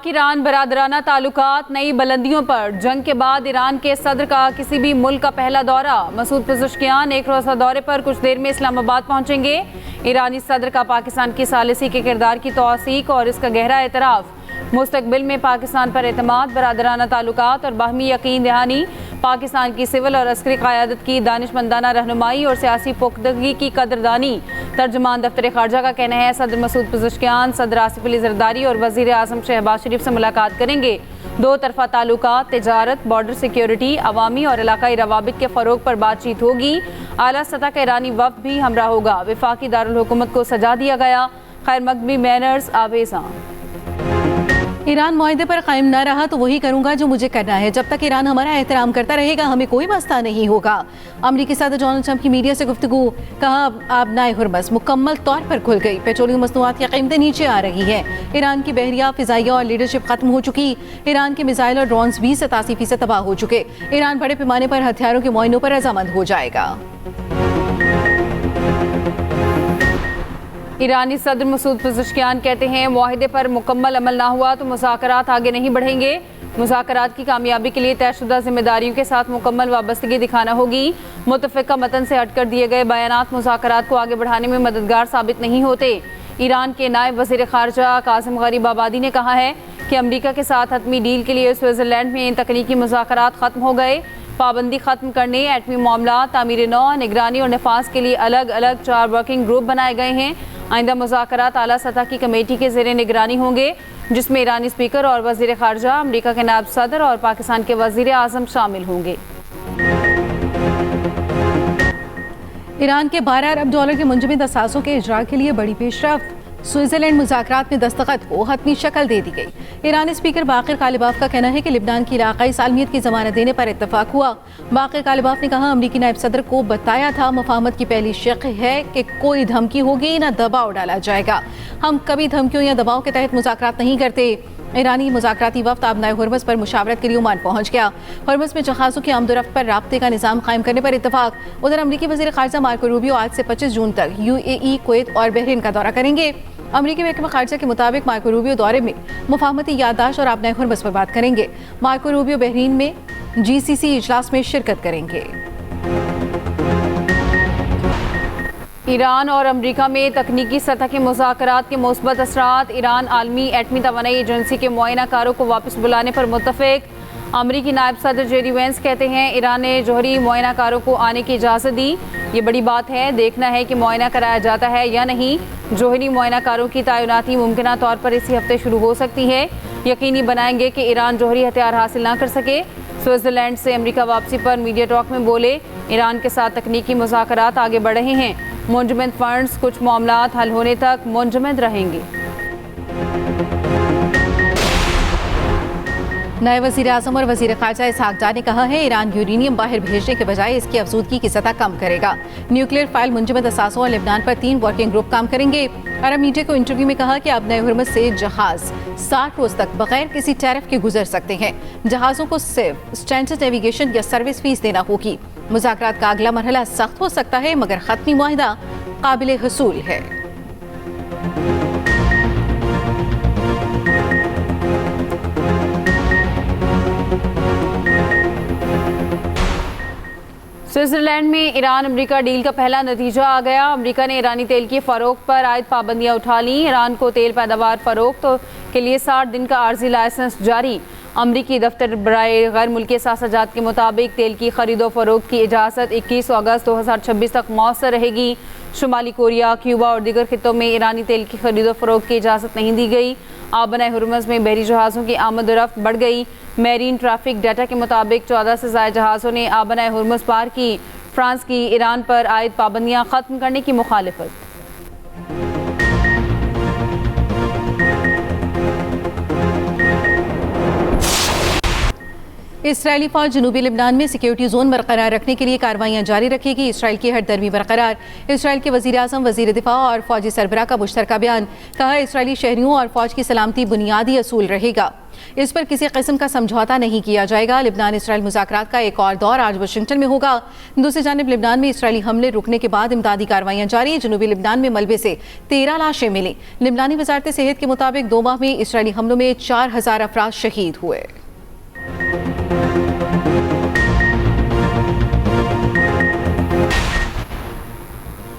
पाक-ईरान बरादराना ताल्लुकात नई बुलंदियों पर। जंग के बाद ईरान के सदर का किसी भी मुल्क का पहला दौरा। मसूद पज़ेश्कियान एक रोज़ा दौरे पर कुछ देर में इस्लामाबाद पहुंचेंगे। ईरानी सदर का पाकिस्तान की सालिसी के किरदार की तौसीक और इसका गहरा एतराफ़। मुस्तकबिल में पाकिस्तान पर एतमाद, बरादराना ताल्लुकात और बाहमी यकीन दहानी, पाकिस्तान की सिविल और अस्करी क़यादत की दानिशमंदाना रहनुमाई और सियासी पुख्तगी की कदरदानी। तर्जुमान दफ्तर ख़ारजा का कहना है सदर मसूद पज़ेश्कियान सदर आसिफ अली ज़रदारी और वज़ीर आज़म शहबाज शरीफ से मुलाकात करेंगे। दो तरफ़ा ताल्लुकात, तिजारत, बॉर्डर सिक्योरिटी, अवामी और इलाकाई रवाबित के फ़रोग पर बातचीत होगी। आला सतह का ईरानी वफ़द भी हमरा होगा। वफाकी दारुल हुकूमत को सजा दिया गया। खैर मकबी मैनर्स आवेज़ा। ईरान मुआहदे पर कायम न रहा तो वही करूंगा जो मुझे करना है। जब तक ईरान हमारा एहतराम करता रहेगा हमें कोई मसला नहीं होगा। अमरीकी सदर डोनाल्ड ट्रंप की मीडिया से गुफ्तगू। कहा आबनाए हुर्मज़ मुकम्मल तौर पर खुल गई। पेट्रोलियम मसनूआत की कीमतें नीचे आ रही हैं। ईरान की बहरिया, फिजाइया और लीडरशिप खत्म हो चुकी। ईरान के मिसाइल और ड्रोन्स 20-87% तबाह हो चुके। ईरान बड़े पैमाने पर हथियारों के मुआयनों पर रजामंद हो जाएगा। ईरानी सदर मसूद पज़ेश्कियान कहते हैं मुआहदे पर मुकम्मल अमल ना हुआ तो मुज़ाकरात आगे नहीं बढ़ेंगे। मुज़ाकरात की कामयाबी के लिए तयशुदा जिम्मेदारियों के साथ मुकम्मल वाबस्तगी दिखाना होगी। मुतफ़िका मतन से हटकर दिए गए बयानात मुज़ाकरात को आगे बढ़ाने में मददगार साबित नहीं होते। ईरान के नायब वज़ीर ख़ारजा कासिम गरीबाबादी ने कहा है कि अमरीका के साथ हतमी डील के लिए स्विट्ज़रलैंड में तकनीकी मुज़ाकरात ख़त्म हो गए। पाबंदी खत्म करने, एटमी मामला, तामीर नौ, निगरानी और नफाज के लिए अलग अलग 4 वर्किंग ग्रुप बनाए गए हैं। आइंदा मुज़ाकरात आला सतह की कमेटी के ज़ेरे निगरानी होंगे जिसमें ईरानी स्पीकर और वज़ीर ख़ारजा, अमरीका के नायब सदर और पाकिस्तान के वज़ीर आज़म शामिल होंगे। ईरान के 12 अरब डॉलर के मुंजमद असासों के इजरा के लिए बड़ी पेशरफ्त। स्विट्जरलैंड मुज़ाकरात में दस्तखत को हतमी शक्ल दे दी गई। ईरानी स्पीकर बाक़िर कालिबाफ का कहना है कि लिबनान की इलाक़ाई सालमियत की ज़मानत देने पर इत्तफाक हुआ। बाक़िर कालिबाफ ने कहा अमरीकी नायब सदर को बताया था मुफाहमत की पहली शर्त है कि कोई धमकी होगी न दबाव डाला जाएगा। हम कभी धमकियों या दबाव के तहत मुज़ाकरात नहीं करते। ईरानी मुज़ाकराती वफ़द आबनाए हुर्मज़ पर मुशावरत के लिए ओमान पहुंच गया। हुर्मज़ में जहाज़ों की आमदोरफ्त पर राब्ते का निज़ाम कायम करने पर इत्तफाक। उधर अमरीकी वज़ीर ख़ारजा मार्को रूबियो आज से 25 जून तक UAE, कुवैत और बहरीन का दौरा करेंगे। अमरीकी महकमा ख़ारजा के मुताबिक मार्को रूबियो दौरे में मुफाहमती याददाश्त और आबनाए हुर्मज़ पर बात करेंगे। मार्को रूबियो बहरीन में GCC इजलास में शिरकत करेंगे। ईरान और अमरीका में तकनीकी सतह के मुज़ाकरात के मुस्बत असरात। ईरान आलमी एटमी तवानाई एजेंसी के मुआयना कारों को वापस बुलाने पर मुत्तफ़िक। अमरीकी नायब सदर जेडी वेंस कहते हैं ईरान ने जोहरी मुआयना कारों को आने की इजाज़त दी। ये बड़ी बात है, देखना है कि मुआयना कराया जाता है या नहीं। जोहरी मुआयना कारों की तैनाती मुमकिन तौर पर इसी हफ्ते शुरू हो सकती है। यकीनी बनाएंगे कि ईरान जोहरी हथियार हासिल ना कर सके। स्विट्ज़रलैंड से अमरीका वापसी पर मीडिया टॉक में बोले ईरान के साथ तकनीकी मुज़ाकरात आगे बढ़ रहे हैं। मुंजमद फंड्स कुछ मामलात हल होने तक मुंजमद रहेंगे। नए वज़ीर आज़म और वज़ीर ख़ारजा इसहाक डार ने कहा है ईरान यूरेनियम बाहर भेजने के बजाय इसकी अफजूदगी की सतह कम करेगा। न्यूक्लियर फाइल मुंजमद असासों और लेबनान पर 3 वर्किंग ग्रुप काम करेंगे। अरब मीडिया को इंटरव्यू में कहा कि आबनाए हुर्मज़ से जहाज़ 60 रोज़ तक बगैर किसी टैरिफ के गुजर सकते हैं। जहाज़ों को सिर्फ स्टैंडर्ड नेविगेशन या सर्विस फीस देना होगी। मुज़ाकरात का अगला मरहला सख्त हो सकता है मगर ख़त्मी मुआहिदा काबिल हसूल है। स्विट्ज़रलैंड में ईरान अमरीका डील का पहला नतीजा आ गया। अमरीका ने ईरानी तेल की फ़रोख्त पर आयद पाबंदियां उठा ली। ईरान को तेल पैदावार फ़रोख्त के लिए 60 दिन का आर्जी लाइसेंस जारी। अमरीकी दफ्तर बराए गैर मुल्की सासाजात के मुताबिक तेल की खरीदो फरोख्त की इजाज़त 21 अगस्त 2026 तक मौसर रहेगी। शुमाली कोरिया, क्यूबा और दीगर खित्तों में ईरानी तेल की खरीदो फरोख्त की इजाज़त नहीं दी गई। आबनाए हुर्मज़ में बहरी जहाज़ों की आमद रफ्त बढ़ गई। मेरीन ट्रैफिक डाटा के मुताबिक 14 से ज़ायद जहाज़ों ने आबनाए हुर्मज़ पार की। फ्रांस की ईरान पर आयद पाबंदियाँ ख़त्म करने की मुखालिफत। इसराइली फौज जनूबी लिबनान में सिक्योरिटी जोन बरकरार रखने के लिए कार्रवाइयां जारी रखेगी। इसराइल की हरदर्मी बरकरार। इसराइल के वजीर आज़म, वजीर दिफा और फौजी सरबराह का मुश्तरका बयान। कहा, इसराइली शहरियों और फौज की सलामती बुनियादी असूल रहेगा, इस पर किसी किस्म का समझौता नहीं किया जाएगा। लिबनान इसराइल मुज़ाकरात का एक और दौर आज वाशिंगटन में होगा। दूसरी जानिब लिबनान में इसराइली हमले रुकने के बाद इमदादी कार्रवाइयां जारी। जनूबी लिबनान में मलबे से 13 लाशें मिली। लिबनानी वजारत सेहत के मुताबिक 2 माह में इसराइली हमलों में 4000 अफराद शहीद हुए।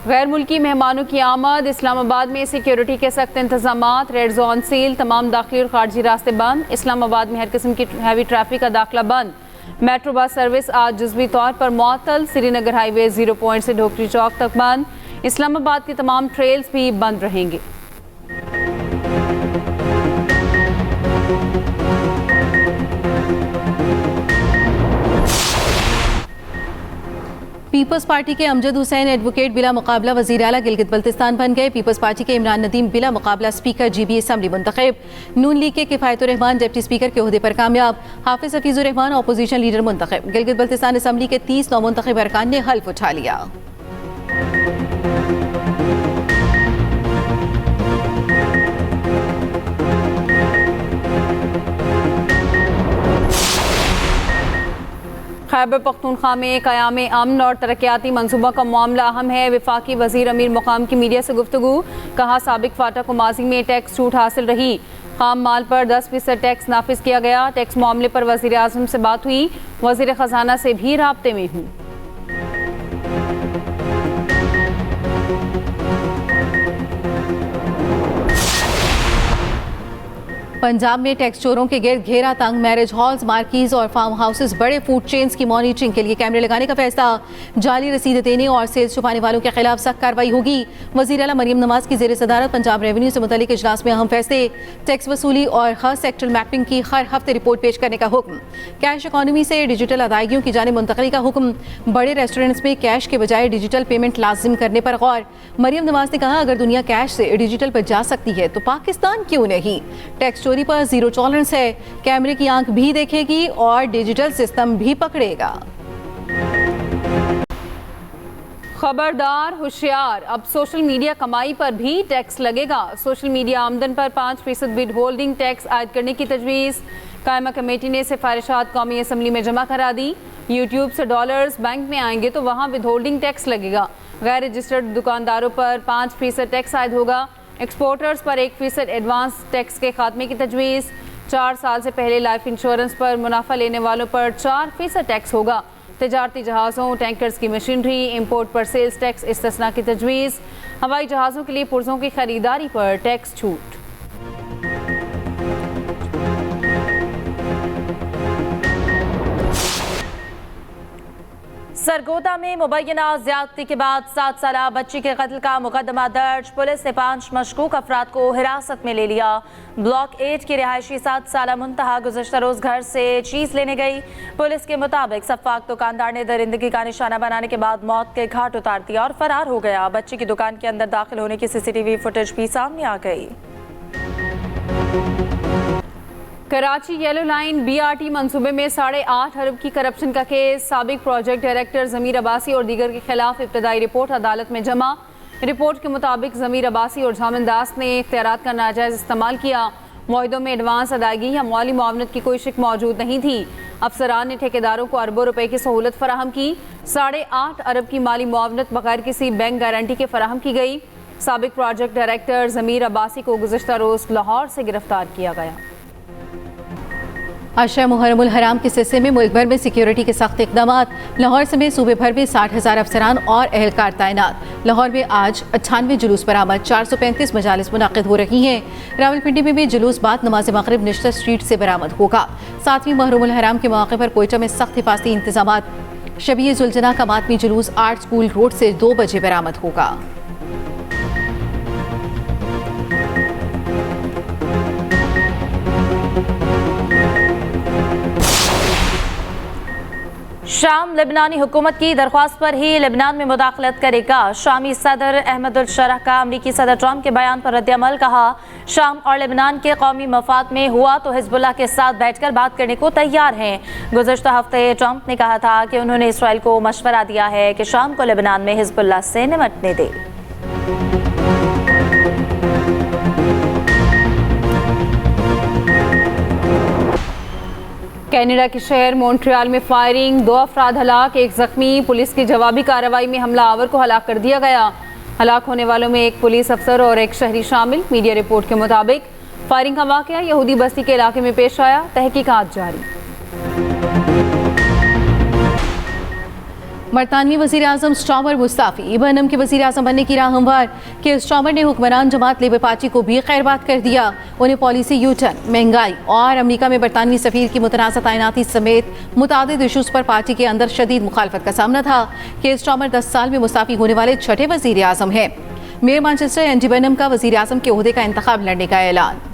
गैर मुल्की मेहमानों की आमद। इस्लामाबाद में सिक्योरिटी के सख्त इंतजामात। Red zone seal. तमाम दाखिली और खारजी रास्ते बंद। इस्लामाबाद में हर किस्म की हैवी ट्रैफिक का दाखिला बंद। मेट्रो बस सर्विस आज जुज़वी तौर पर मुअत्तल। श्रीनगर हाईवे 0 पॉइंट से ढोकरी चौक तक बंद। इस्लामाबाद के तमाम ट्रेल्स भी बंद रहेंगे। पीपल्स पार्टी के अमजद हुसैन एडवोकेट बिला मुकाबला वज़ीर आला गिलगित बल्तिस्तान बन गए। पीपल्स पार्टी के इमरान नदीम बिला मुकाबला स्पीकर GB असम्बली मुंतखब। नून लीग के किफ़ायतुर रहमान डिप्टी स्पीकर के ओहदे पर कामयाब। हाफिज हफीजुर रहमान अपोजिशन लीडर मुंतखब। गिलगित बल्तिस्तान असम्बली के 30 नौमुंतखब अरकान ने हल्फ उठा लिया। खैबर पख्तूनख्वा में क़याम अमन और तरक्याती मनसूबा का मामला अहम है। वफाकी वज़ीर अमीर मुकाम की मीडिया से गुफ्तगू। कहा, साबिक फाटा को माजी में टैक्स छूट हासिल रही। खाम माल पर 10% टैक्स नाफिज किया गया। टैक्स मामले पर वज़ीर आज़म से बात हुई। वज़ीर ख़जाना से भी राब्ते में हूँ। पंजाब में टैक्स चोरों के गिर्द घेरा तंग। मैरिज हॉल्स, मार्कीज और फार्म हाउसेस, बड़े फूड चेन्स की मॉनिटरिंग के लिए कैमरे लगाने का फैसला। जाली रसीद देने और सेल्स छुपाने वालों के खिलाफ सख्त कार्रवाई होगी। वज़ीर आला मरियम नवाज की ज़ेर सदारत पंजाब रेवेन्यू से मुतल्लिक इजलास में अहम फैसले। टैक्स वसूली और खास सेक्टर मैपिंग की हर हफ्ते रिपोर्ट पेश करने का हुक्म। कैश इकॉनमी से डिजिटल अदायगियों की जानिब मुंतकली का हुक्म। बड़े रेस्टोरेंट्स में कैश के बजाय डिजिटल पेमेंट लाजिम करने पर गौर। मरियम नवाज ने कहा, अगर दुनिया कैश से डिजिटल पर जा सकती है तो पाकिस्तान क्यों नहीं। टैक्स चोरी पर जीरो टॉलरेंस है। कैमरे की आंख भी देखेगी और डिजिटल सिस्टम भी पकड़ेगा। खबरदार, होशियार, अब सोशल मीडिया कमाई पर भी टैक्स लगेगा। सोशल मीडिया आमदन पर 5% विद होल्डिंग टैक्स आयद करने की तजवीज़। कायमा कमेटी ने सिफारिशात कौमी असम्बली में जमा करा दी। यूट्यूब से डॉलर्स बैंक में आएंगे तो वहाँ विद होल्डिंग टैक्स लगेगा। गैर रजिस्टर्ड दुकानदारों पर 5% टैक्स आयद होगा। एक्सपोर्टर्स पर 1% एडवांस टैक्स के खात्मे की तजवीज़। 4 साल से पहले लाइफ इंश्योरेंस पर मुनाफा लेने वालों पर 4% टैक्स होगा। तजारती जहाज़ों, टैंकर्स की मशीनरी, इंपोर्ट पर सेल्स टैक्स इस्तिस्ना की तजवीज़। हवाई जहाज़ों के लिए पुर्जों की खरीदारी पर टैक्स छूट। सरगोदा में मुबैना ज्यादती के बाद 7 साला बच्ची के कत्ल का मुकदमा दर्ज। पुलिस ने 5 मशकूक अफराद को हिरासत में ले लिया। ब्लॉक 8 की रिहायशी 7 साला मुंतहा गुज़श्ता रोज़ घर से चीज़ लेने गई। पुलिस के मुताबिक सफ़ाक दुकानदार ने दरिंदगी का निशाना बनाने के बाद मौत के घाट उतार दिया और फरार हो गया। बच्ची की दुकान के अंदर दाखिल होने की CCTV फुटेज भी सामने आ गई। कराची येलो लाइन BRT मंसूबे में 8.5 अरब की करप्शन का केस। साबिक प्रोजेक्ट डायरेक्टर ज़मीर अब्बासी और दीगर के खिलाफ इब्तदाई रिपोर्ट अदालत में जमा। रिपोर्ट के मुताबिक ज़मीर अब्बासी और जामिन दास ने इख्तियारात का नाजायज़ इस्तेमाल किया। मुआहदों में एडवांस अदायगी या माली मुआवनत की कोई शिक मौजूद नहीं थी। अफसरान ने ठेकेदारों को अरबों रुपए की सहूलत फराहम की। 8.5 अरब की माली मुआवनत बगैर किसी बैंक गारंटी के फराहम की गई। साबिक प्रोजेक्ट डायरेक्टर ज़मीर अब्बासी को गुज़श्ता रोज़ लाहौर से गिरफ्तार किया गया। अशरा मुहर्रमुल हराम के सिलसिले में मुल्क भर में सिक्योरिटी के सख्त इकदाम। लाहौर समेत सूबे भर में 60,000 अफसरान और एहलकार तैनात। लाहौर में आज 98 जुलूस बरामद। 435 मजालिस मुनाकिद हो रही हैं। रावलपिंडी में भी जुलूस बाद नमाज मगरिब निश्चित स्ट्रीट से बरामद होगा। 7वीं मुहर्रमुल हराम के मौके पर कोयटा में सख्त हिफाजती इंतजाम। शबीए जुलजना का मातमी जुलूस आर्ट स्कूल रोड से 2 बजे बरामद होगा। शाम लेबनानी हुकूमत की दरख्वास्त पर ही लेबनान में मुदाखलत करेगा। शामी सदर अहमदुल शरह का अमरीकी सदर ट्रंप के बयान पर रद्द-ए-अमल। कहा, शाम और लेबनान के कौमी मफाद में हुआ तो हिजबुल्लाह के साथ बैठकर बात करने को तैयार हैं। गुज़श्ता हफ्ते ट्रंप ने कहा था कि उन्होंने इसराइल को मशवरा दिया है कि शाम को लेबनान में हिजबुल्लाह से निमटने दे। कनाडा के शहर मॉन्ट्रियल में फायरिंग, 2 अफराद हलाक, 1 जख्मी। पुलिस की जवाबी कार्रवाई में हमलावर को हलाक कर दिया गया। हलाक होने वालों में 1 पुलिस अफसर और 1 शहरी शामिल। मीडिया रिपोर्ट के मुताबिक फायरिंग का वाकया यहूदी बस्ती के इलाके में पेश आया। तहकीकात जारी। बरतानवी वज़ीर आज़म स्टॉमर मुस्ताफ़ी बनम के वज़ीर आज़म बनने की राह हमवार के स्टॉमर ने हुक्मरान जमात लेबर पार्टी को भी खैरबाद कर दिया। उन्हें पॉलिसी यूटर्न, महंगाई और अमेरिका में बरतानवी सफ़ीर की मुतनाज़ा तैनाती समेत मुतादिद इशूज़ पर पार्टी के अंदर शदीद मुखालफत का सामना था। के स्टॉमर 10 साल में मुस्ताफ़ी होने वाले 6ठे वज़ीर आज़म हैं। मेयर मैनचेस्टर एंडी बनम का वज़ीर आज़म के ओहदे का इंतखाब लड़ने का ऐलान।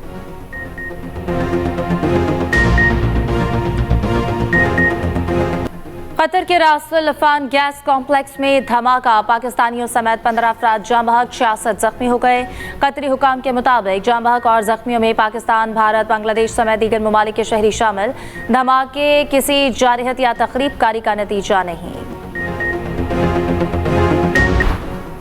कतर के रास अल अफ़ान गैस कॉम्प्लेक्स में धमाका, पाकिस्तानियों समेत 15 अफराद जाँ बहक, 66 जख्मी हो गए। कतरी हुकाम के मुताबिक जाँ बहक और जख्मियों में पाकिस्तान, भारत, बांग्लादेश समेत दीगर ममालिक के शहरी शामिल। धमाके किसी जारहत या तकरीब कारी का नतीजा नहीं।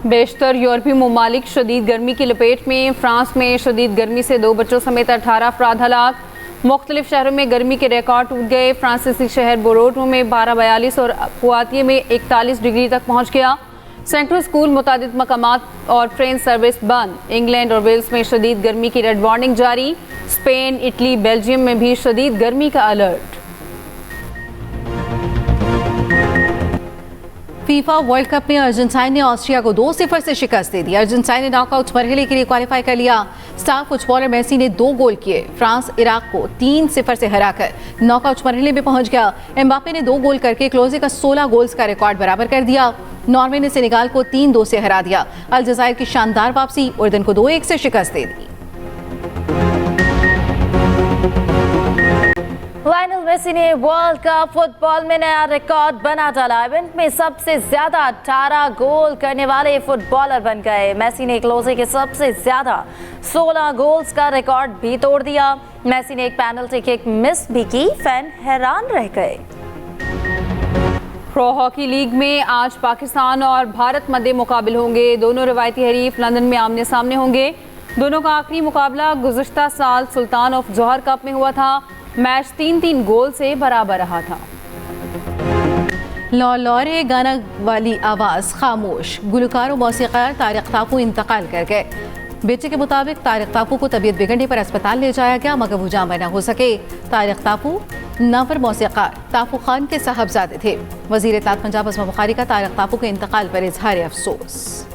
बेशतर यूरोपीय ममालिक शदीद गर्मी की लपेट में। फ्रांस में शदीद गर्मी से 2 बच्चों समेत 18 अफराद हलाक। मुख्तलिफ शहरों में गर्मी के रिकॉर्ड टूट गए। फ्रांसीसी शहर बोरोटो में 12-42 और पुआतिये में 41 डिग्री तक पहुंच गया। सैकड़ों स्कूल, मुतादिद मकामात और ट्रेन सर्विस बंद। इंग्लैंड और वेल्स में शदीद गर्मी की रेड वार्निंग जारी। स्पेन, इटली, बेल्जियम में भी शदीद गर्मी का अलर्ट। फीफा वर्ल्ड कप में अर्जेंटीना ने ऑस्ट्रिया को 2-0 से शिकस्त दे दी। अर्जेंटीना ने नॉकआउट मरहले के लिए क्वालिफाई कर लिया। स्टार फुटबॉलर मेसी ने 2 गोल किए। फ्रांस इराक को 3-0 से हराकर नॉकआउट मरहले में पहुंच गया। एम्बापे ने 2 गोल करके क्लोजे का 16 गोल्स का रिकॉर्ड बराबर कर दिया। नॉर्वे ने सेनेगाल को 3-2 से हरा दिया। अलजायर की शानदार वापसी, उर्दन को 2-1 से शिकस्त दे दी। लायनल मेसी ने वर्ल्ड कप फुटबॉल में नया रिकॉर्ड बना डाला। इवेंट में सबसे ज्यादा 18 गोल करने वाले फुटबॉलर बन गए। मेसी ने क्लोजे के सबसे ज्यादा 16 गोल्स का रिकॉर्ड भी तोड़ दिया। मेसी ने एक पेनल्टी किक मिस भी की, फैन हैरान रह गए। प्रो हॉकी लीग में आज पाकिस्तान और भारत मध्य मुकाबले होंगे। दोनों रिवायती हरीफ लंदन में आमने सामने होंगे। दोनों का आखिरी मुकाबला गुज़श्ता साल सुल्तान ऑफ जोहर कप में हुआ था। मैच 3-3 गोल से बराबर रहा था। लौरे गाना वाली आवाज़ खामोश, गुलकार और मौसीकार तारिक तापू इंतकाल कर गए। बेटे के मुताबिक तारिक तापू को तबीयत बिगड़ने पर अस्पताल ले जाया गया, मगर वो जान बना हो सके। तारिक तापू नाफर मौसीकार तापू खान के साहबजादे थे। वज़ीर इत्तलात पंजाब अज़मा बुखारी का तारिक तापू के इंतकाल पर इजहार अफसोस।